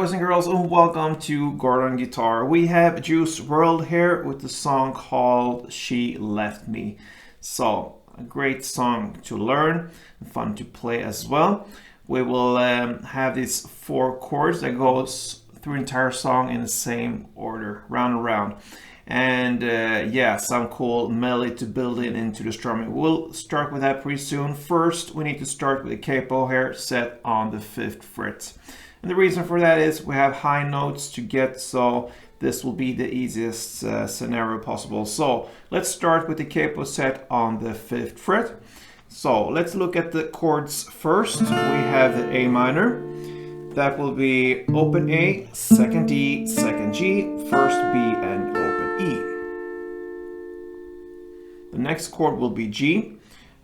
boys and girls, and welcome to Gordon Guitar. We have Juice WRLD here with the song called She Left Me. So, a great song to learn and fun to play as well. We will have these 4 chords that goes through the entire song in the same order, round and round. And yeah, some cool melody to build into the strumming. We'll start with that pretty soon. First, we need to start with a capo here set on the 5th fret. And the reason for that is we have high notes to get, so this will be the easiest scenario possible. So let's start with the capo set on the 5th fret. So let's look at the chords first. We have the A minor. That will be open A, 2nd D, 2nd G, 1st B, and open E. The next chord will be G.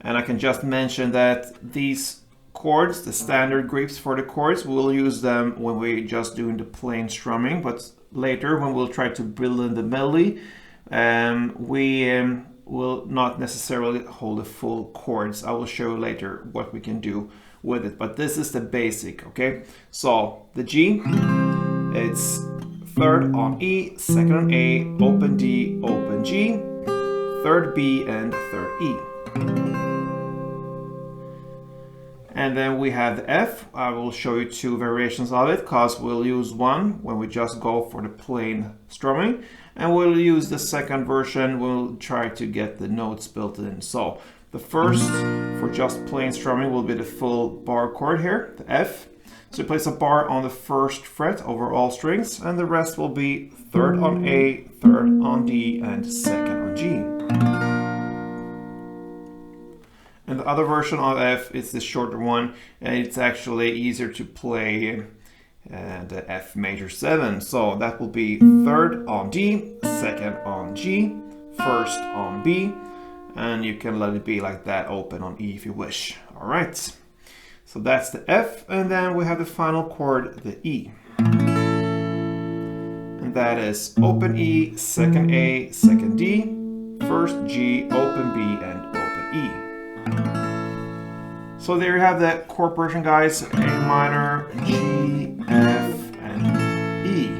And I can just mention that these chords, the standard grips for the chords, we'll use them when we're just doing the plain strumming, but later when we'll try to build in the melody, we will not necessarily hold the full chords. I will show you later what we can do with it, but this is the basic, okay? So the G, it's 3rd on E, 2nd on A, open D, open G, 3rd B, and 3rd E. And then we have the F. I will show you 2 variations of it, because we'll use one when we just go for the plain strumming, and we'll use the second version. We'll try to get the notes built in. So the first for just plain strumming will be the full bar chord here, the F. So you place a bar on the 1st fret over all strings, and the rest will be 3rd on A, 3rd on D, and 2nd on G. And the other version of F is the shorter one, and it's actually easier to play the F major 7. So that will be 3rd on D, 2nd on G, 1st on B, and you can let it be like that, open on E if you wish. All right, so that's the F, and then we have the final chord, the E. And that is open E, 2nd A, 2nd D, 1st G, open B, and open E. So there you have that chord progression, guys. A minor, G, F, and E.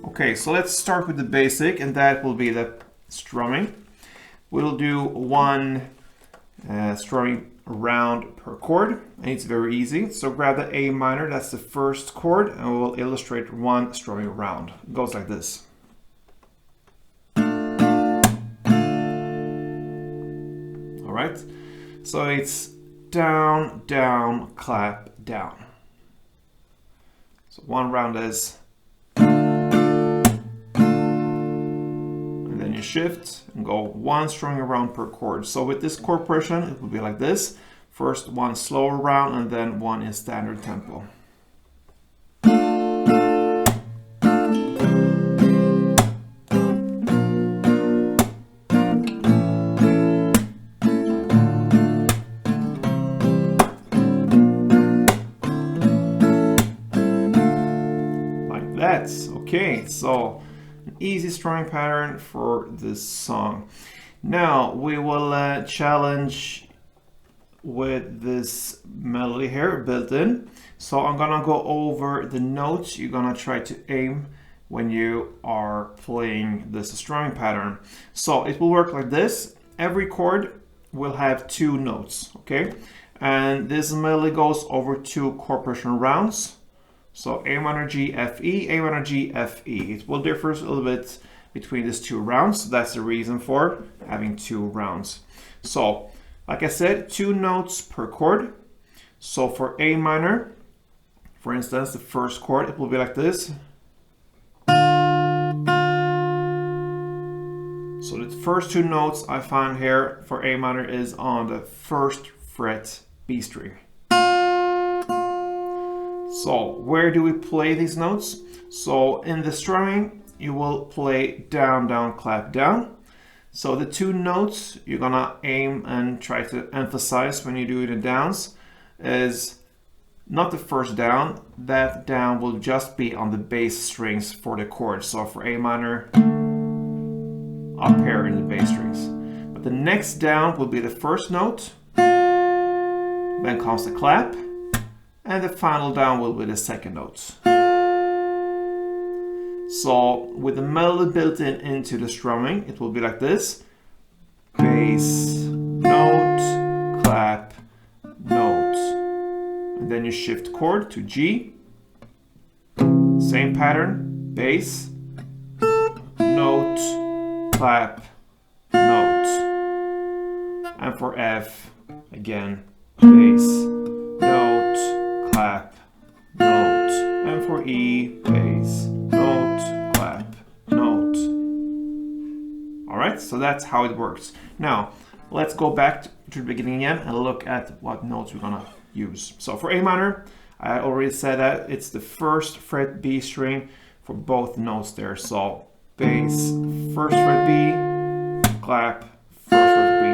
Okay, so let's start with the basic, and that will be the strumming. We'll do 1 strumming round per chord, and it's very easy. So grab the A minor, that's the 1st chord, and we'll illustrate 1 strumming round. It goes like this. All right. So it's down, down, clap, down. So 1 round is, and then you shift and go 1 strumming round per chord. So with this chord progression, it will be like this. First 1 slower round, and then 1 in standard tempo. Okay, so an easy strumming pattern for this song. Now we will challenge with this melody here built in. So I'm gonna go over the notes you're gonna try to aim when you are playing this strumming pattern. So it will work like this. Every chord will have 2 notes, okay? And this melody goes over 2 chord progression rounds. So A minor G, F, E, A minor G, F, E. It will differ a little bit between these 2 rounds. That's the reason for having 2 rounds. So, like I said, 2 notes per chord. So for A minor, for instance, the 1st chord, it will be like this. So the first 2 notes I find here for A minor is on the 1st fret B string. So where do we play these notes? So in the strumming, you will play down, down, clap, down. So the 2 notes you're gonna aim and try to emphasize when you do the downs is not the first down. That down will just be on the bass strings for the chord. So for A minor, up here in the bass strings. But the next down will be the 1st note. Then comes the clap. and the final down will be the second notes. So with the melody built into the strumming, it will be like this: bass, note, clap, note. And then you shift chord to G. Same pattern, bass, note, clap, note. And for F, again, bass, note, clap, note. And for E, bass, note, clap, note. All right, so that's how it works. Now, let's go back to the beginning again and look at what notes we're gonna use. So for A minor, I already said that it's the first fret B string for both notes there. So bass, first fret B, clap, first fret B.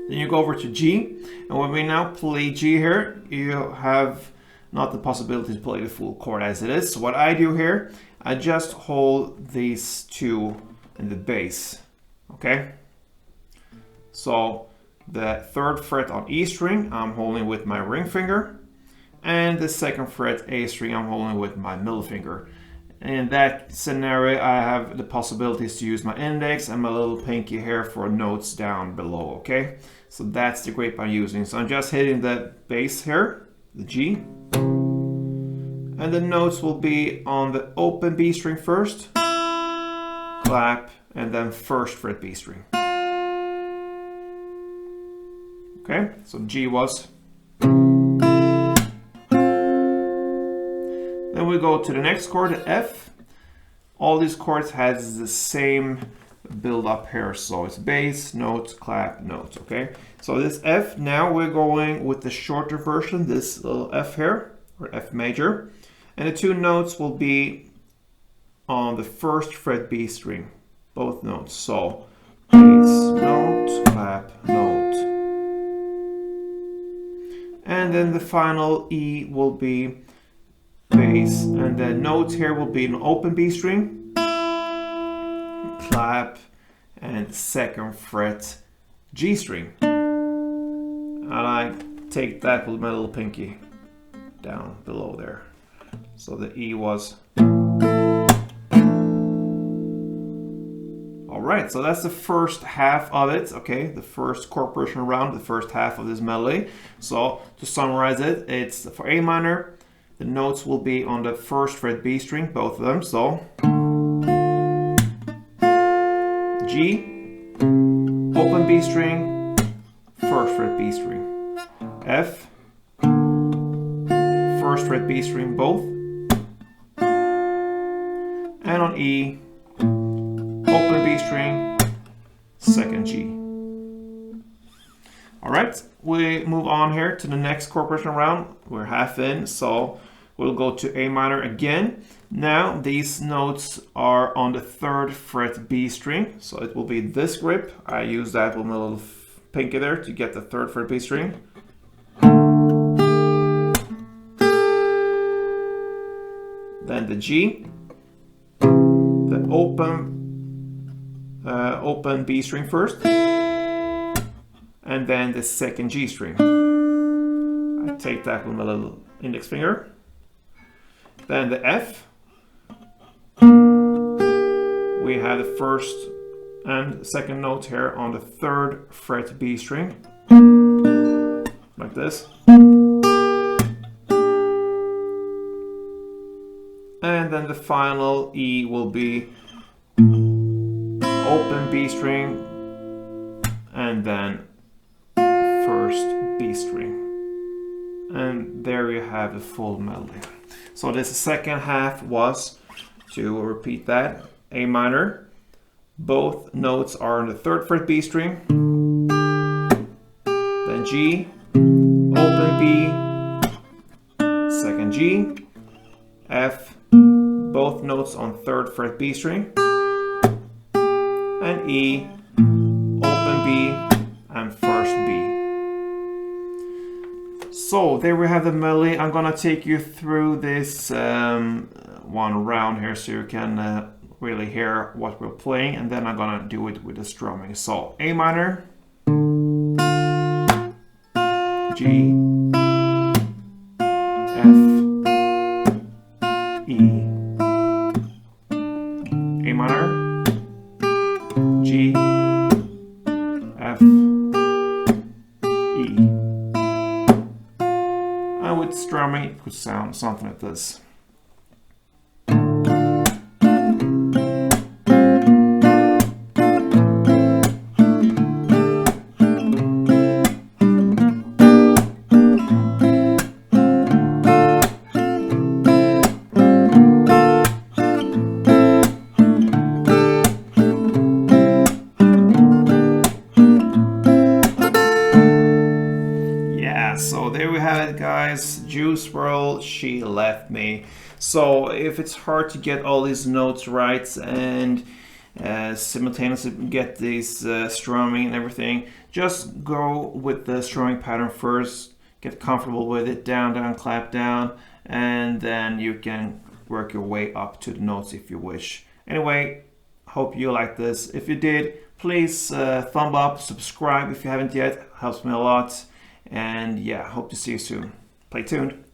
Then you go over to G, and when we now play G here, you have not the possibility to play the full chord as it is. So what I do here, I just hold these two in the bass, okay? So the third fret on E string, I'm holding with my ring finger, and the second fret A string, I'm holding with my middle finger. In that scenario, I have the possibilities to use my index and my little pinky here for notes down below, okay? So that's the grip I'm using. So I'm just hitting the bass here, the G, and the notes will be on the open B string first, clap, and then first fret B string. Okay, so G was. Then we go to the next chord, F. All these chords has the same build up here. So it's bass, note, clap, note, okay? So this F, now we're going with the shorter version, this little F here, or F major. And the two notes will be on the first fret B string, both notes. So bass, note, clap, note. And then the final E will be bass, and the notes here will be an open B string, clap, and second fret G string. And I take that with my little pinky down below there. So the E was. Alright, so that's the first half of it, okay? The first chord progression round, the first half of this melody. So to summarize it, it's for A minor, the notes will be on the first fret B string, both of them. So G, open B string, first fret B string. F, first fret B string, both. And on E, open B string, second G. All right, we move on here to the next chord progression round. We're half in, so we'll go to A minor again. Now these notes are on the third fret B string, so it will be this grip. I use that with my little pinky there to get the third fret B string. Then the G, the open B string first, and then the second G string. I take that with my little index finger. Then the F, we have the first and second note here on the third fret B string, like this. And then the final E will be open B string and then first B string. And there you have the full melody. So this second half was, to repeat that, A minor. Both notes are on the third fret B string. Then G, open B, second G, F, both notes on third fret B string, and E, open B, and first B. So there we have the melody. I'm gonna take you through this one round here so you can really hear what we're playing, and then I'm gonna do it with the strumming. So A minor, G, F, E. And with strumming, it could sound something like this. So there we have it, guys. Juice WRLD, She Left Me. So if it's hard to get all these notes right and simultaneously get these strumming and everything, just go with the strumming pattern first, get comfortable with it, down, down, clap, down, and then you can work your way up to the notes if you wish. Anyway, hope you like this. If you did, please thumb up, subscribe if you haven't yet, helps me a lot. And yeah, hope to see you soon. Play tuned.